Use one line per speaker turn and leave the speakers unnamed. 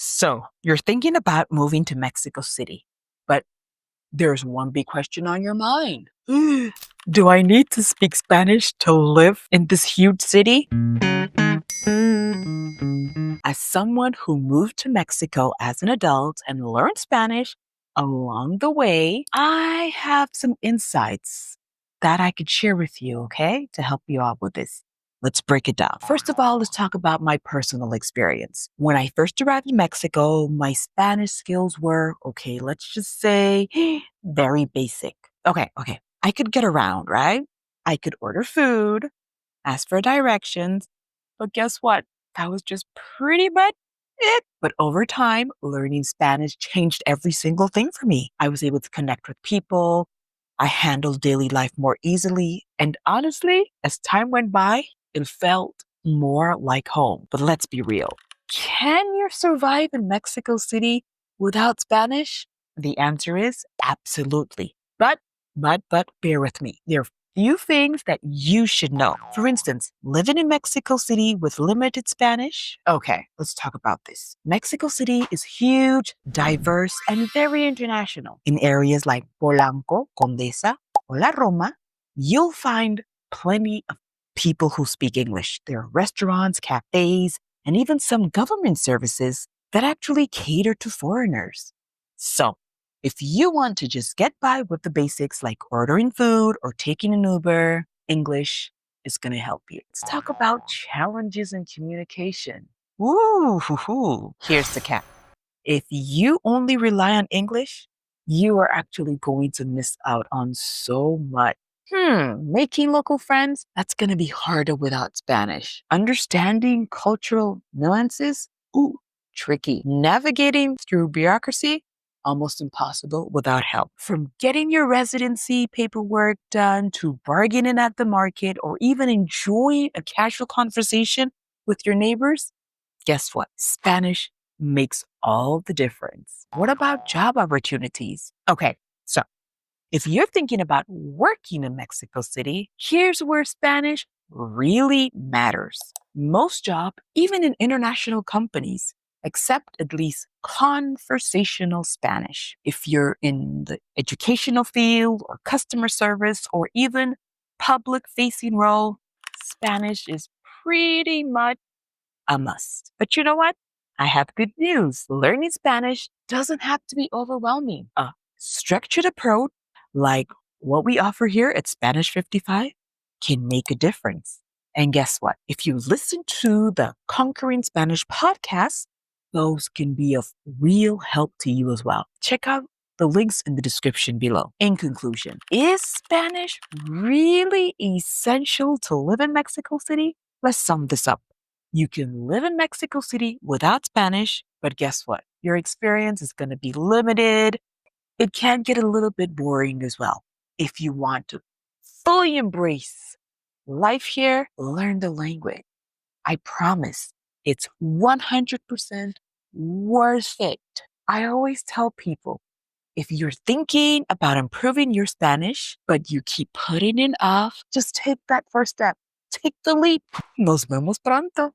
So, you're thinking about moving to Mexico City, but there's one big question on your mind. Do I need to speak Spanish to live in this huge city? As someone who moved to Mexico as an adult and learned Spanish along the way, I have some insights that I could share with you, okay, to help you out with this. Let's break it down. First of all, let's talk about my personal experience. When I first arrived in Mexico, my Spanish skills were, okay, let's just say very basic. Okay. I could get around, right? I could order food, ask for directions, but guess what? That was just pretty much it. But over time, learning Spanish changed every single thing for me. I was able to connect with people. I handled daily life more easily. And honestly, as time went by, it felt more like home. But let's be real. Can you survive in Mexico City without Spanish? The answer is absolutely. But bear with me. There are few things that you should know. For instance, living in Mexico City with limited Spanish. Okay, let's talk about this. Mexico City is huge, diverse, and very international. In areas like Polanco, Condesa, or La Roma, you'll find plenty of people who speak English. There are restaurants, cafes, and even some government services that actually cater to foreigners. So, if you want to just get by with the basics like ordering food or taking an Uber, English is going to help you. Let's talk about challenges in communication. Here's the catch. If you only rely on English, you are actually going to miss out on so much. Making local friends, that's going to be harder without Spanish. Understanding cultural nuances, tricky. Navigating through bureaucracy, almost impossible without help. From getting your residency paperwork done to bargaining at the market or even enjoying a casual conversation with your neighbors, guess what? Spanish makes all the difference. What about job opportunities? Okay, so if you're thinking about working in Mexico City, here's where Spanish really matters. Most jobs, even in international companies, accept at least conversational Spanish. If you're in the educational field or customer service or even public facing role, Spanish is pretty much a must. But you know what? I have good news. Learning Spanish doesn't have to be overwhelming. A structured approach like what we offer here at Spanish 55 can make a difference. And guess what? If you listen to the Conquering Spanish podcast, those can be of real help to you as well. Check out the links in the description below. In conclusion, is Spanish really essential to live in Mexico City? Let's sum this up. You can live in Mexico City without Spanish, but guess what? Your experience is going to be limited. It can get a little bit boring as well. If you want to fully embrace life here, learn the language. I promise it's 100% worth it. I always tell people, if you're thinking about improving your Spanish, but you keep putting it off, just take that first step. Take the leap. Nos vemos pronto.